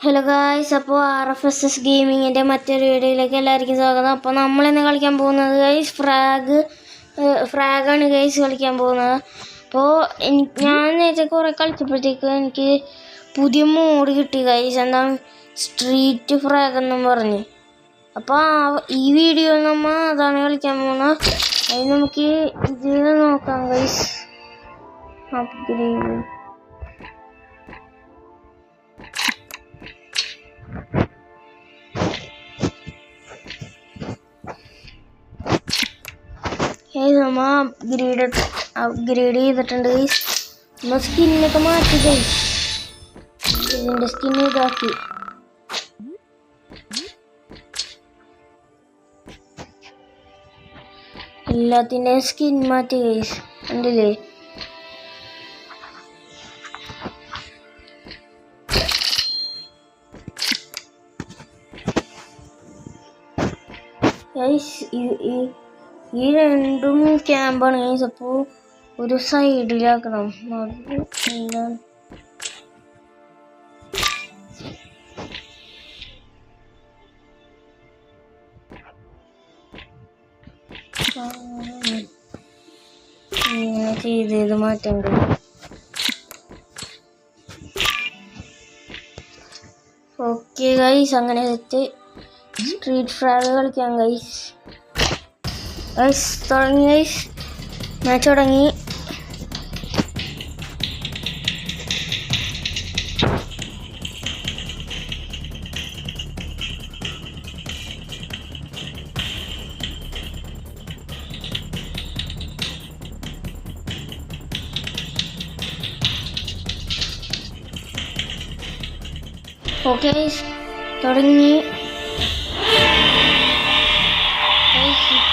Hello guys, അപ്പോൾ RFSS ഗെയിമിങ്ങിൻ്റെ മറ്റൊരു വീഡിയോയിലേക്ക് എല്ലാവർക്കും സ്വാഗതം. അപ്പോൾ നമ്മളിന്ന് കളിക്കാൻ പോകുന്നത് ഗൈസ് ഫ്രാഗാണ് ഗൈസ് കളിക്കാൻ പോകുന്നത്. അപ്പോൾ ഞാൻ നേരത്തെ കുറേ കളിച്ചപ്പോഴത്തേക്ക് എനിക്ക് പുതിയ മോഡ് കിട്ടി ഗൈസ്, എന്താ സ്ട്രീറ്റ് ഫ്രാഗ് എന്നും പറഞ്ഞ്. അപ്പോൾ ഈ വീഡിയോയിൽ നമ്മൾ അതാണ് കളിക്കാൻ പോകുന്നത്. അത് നമുക്ക് ഇത് നോക്കാം ഗൈസ്. അപ്ഗ്രേഡ് നമ്മ അപ്ഗ്രേഡ് ചെയ്തിട്ടുണ്ട് ഗൈസ്. നമ്മ സ്കിന്നൊക്കെ മാറ്റി ഗൈസ്, ഇതിൻ്റെ സ്കിൻ ഇതാക്കി. എല്ലാത്തിൻ്റെയും സ്കിൻ മാറ്റി ഗൈസ്, ഉണ്ടല്ലേ? ഗൈസ് ഈ രണ്ടും ക്യാമ്പാണ് ഗൈസ്. അപ്പോൾ ഒരു സൈഡിലാക്കണം. ഇങ്ങനെ ചെയ്ത് മാറ്റണ്ട. ഓക്കെ ഗൈസ്, അങ്ങനെ സെറ്റ്. സ്ട്രീറ്റ് ഫ്രാഗ് കളിക്കാം ഗൈസ്. തുടങ്ങി ഗൈസ്, മാച്ച് തുടങ്ങി. ഓക്കെ ഗൈസ്, തുടങ്ങി.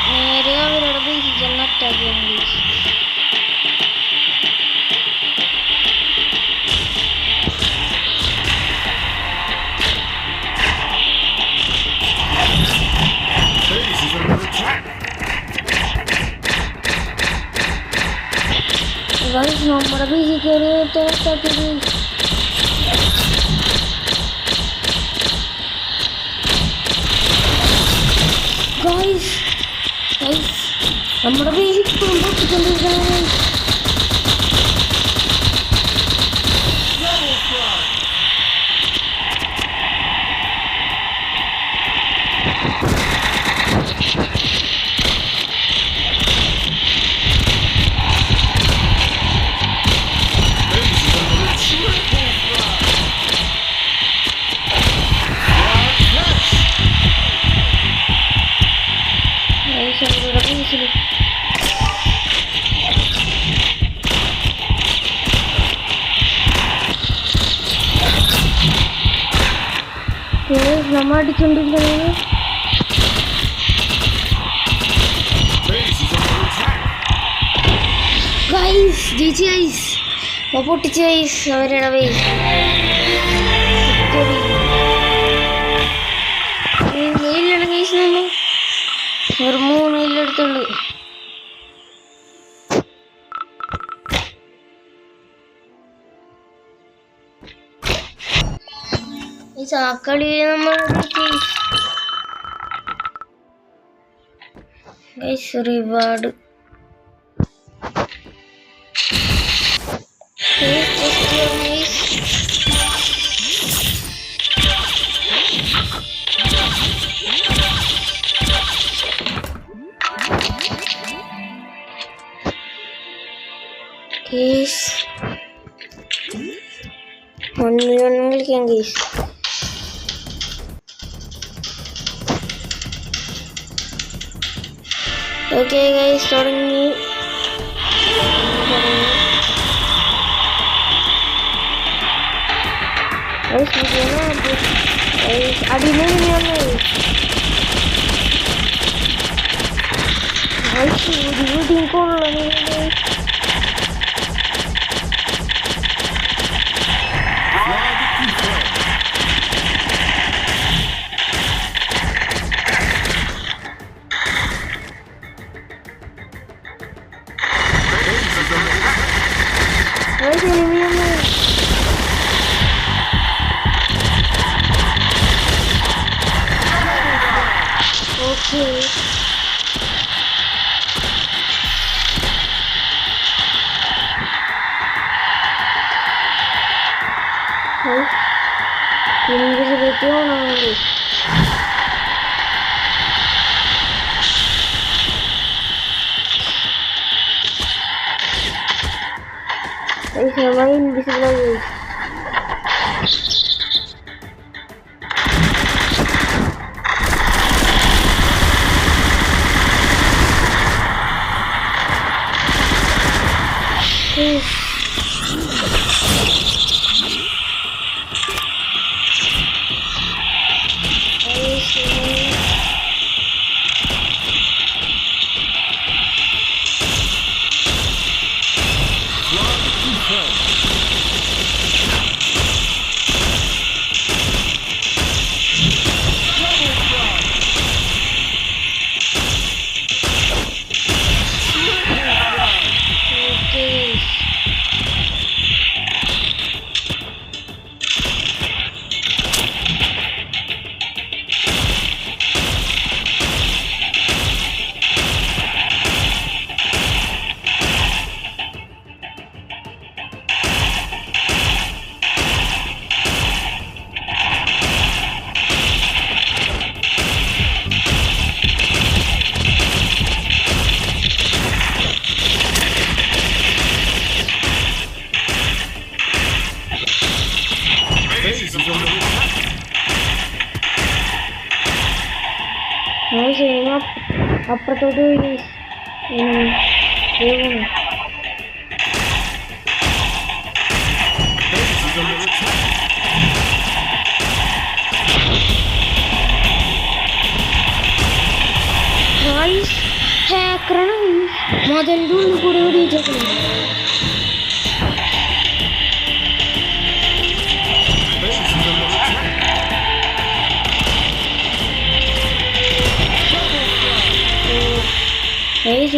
നേരെ അവരുടെ ബേസിൽ അറ്റാക്ക് ചെയ്യുന്നു. നമ്മുടെ ബേസിൽ കയറി അറ്റാക്ക് ചെയ്തു. നമ്മുടെ ബേസിൽ പൊട്ടിക്കൊണ്ടിരിക്കുകയാണ്. നമ്മ അടിച്ചോണ്ടിരിക്കുന്നത് ഗൈസ്. ജയിച്ച് ഗൈസ്, പൊട്ടിച്ച് ഗൈസ് അവരുടെ ബേസ്. വെയിലാണ് ഗൈസ്, നമ്മൾ ഒരു 3 ഇല്ലെടുത്തുള്ളൂ. ഈ ചാക്കളി നമ്മൾ ഗൈസ് റിവാർഡ് ഗൈസ് 1 million കളിക്കാം ഗൈസ്. ഓക്കെ ഗൈസ്, തുടങ്ങി. അടിമ കൊള്ളു. ഇൻവിസിബിലിറ്റി ഓണാണെങ്കിൽ ഇൻവിസിബിളായി. അപ്പുറത്തോട്ട് പോയി ഹാക്കറാണ് മുതലിൻ്റെ ഉള്ളിൽ കൂടെ ഓടിയിട്ടേക്കുന്നത്.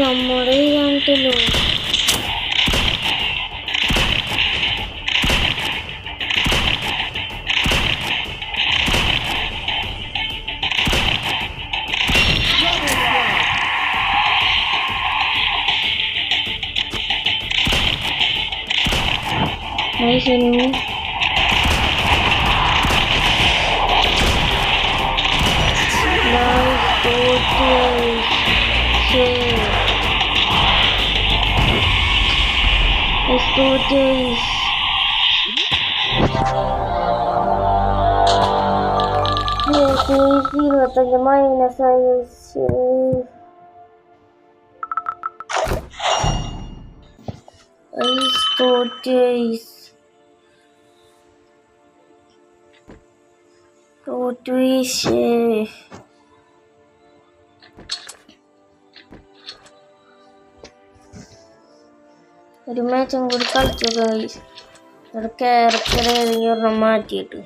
നമ്മുടെ കാണിട്ടല്ലോ. ശരി ഇരുപത്തഞ്ച് മൈനസ് ആയി. ഒരു മാച്ചും കൂടി കളിച്ചു ഗൈസ്. ക്യാരക്ടർ ഏതെങ്കിലും ഒരെണ്ണം മാറ്റിയിട്ട്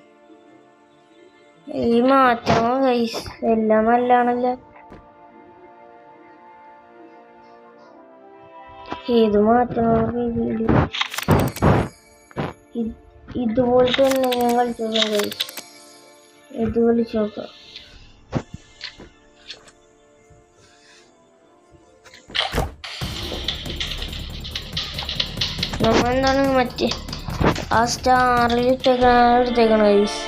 ഈ മാറ്റണം ഗൈസ്. എല്ലാം നല്ലതാണല്ലോ. ഏത് മാറ്റണം ഇതുപോലത്തെ തന്നെ ഞാൻ കളിച്ചു നോക്കാം ഗൈസ്. ഇത് കളിച്ചു നോക്കാം. നമ്മളെന്താണ് മറ്റേ ആ സ്റ്റാറിൽ എടുത്തേക്കണം ഗൈസ്.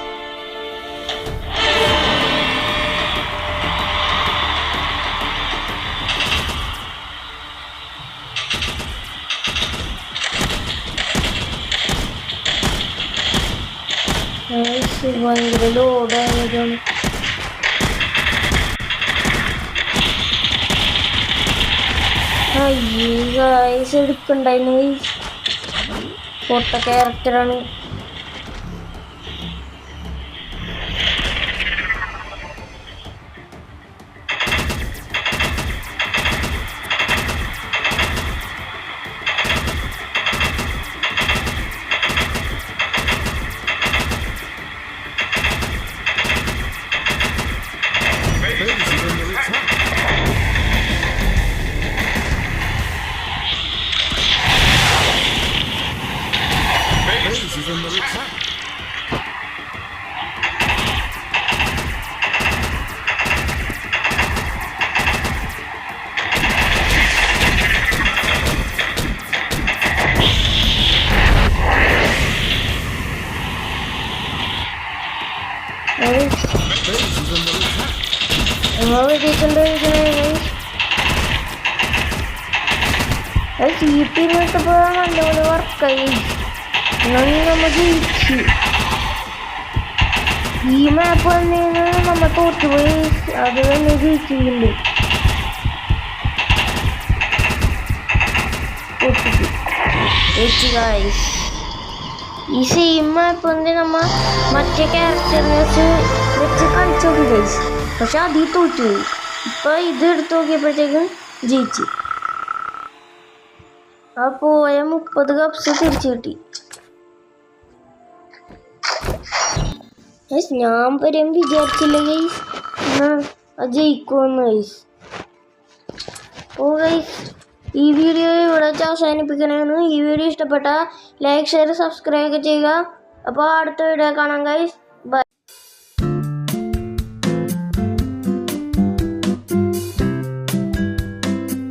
ഭയങ്കര ലോഡായതാണ്. അയ്യേ ഗൈസ് എടുക്കണ്ടായിരുന്നു. പൊട്ട ക്യാരക്ടറാണ്. This is ചീപ്പിന്നിട്ടപ്പോ നല്ലപോലെ വർക്കായി. നമ്മൾ ജയിച്ചു. ഈ മാപ്പ് വന്നതിന് നമ്മൾ തോറ്റുപോയി. അത് തന്നെ ജയിച്ചിട്ടുണ്ട്. ഈ സെയിം മാപ്പ് വന്ന് നമ്മ മറ്റേ ക്യാരക്ടറിനെ വെച്ച് കളിച്ചോക്കി ഗൈസ്. പക്ഷെ അതിൽ തോറ്റുപോയി. ഇപ്പൊ ഇത് എടുത്ത് നോക്കിയപ്പോഴത്തേക്കും ജയിച്ചു. ആ പോയ 30 കപ്സ് തിരിച്ചു കിട്ടി. ഞാൻ വരെയും വിചാരിച്ചില്ല ഗൈസ് ജയിക്കുമെന്ന് ഗൈസ്. ഓ ഗൈസ്, ഈ വീഡിയോ ഇവിടെ വെച്ച് അവസാനിപ്പിക്കണമെന്ന്. ഈ വീഡിയോ ഇഷ്ടപ്പെട്ട ലൈക്ക് ഷെയർ സബ്സ്ക്രൈബ് ചെയ്യുക. അപ്പോൾ അടുത്ത വീഡിയോ കാണാം ഗൈസ്.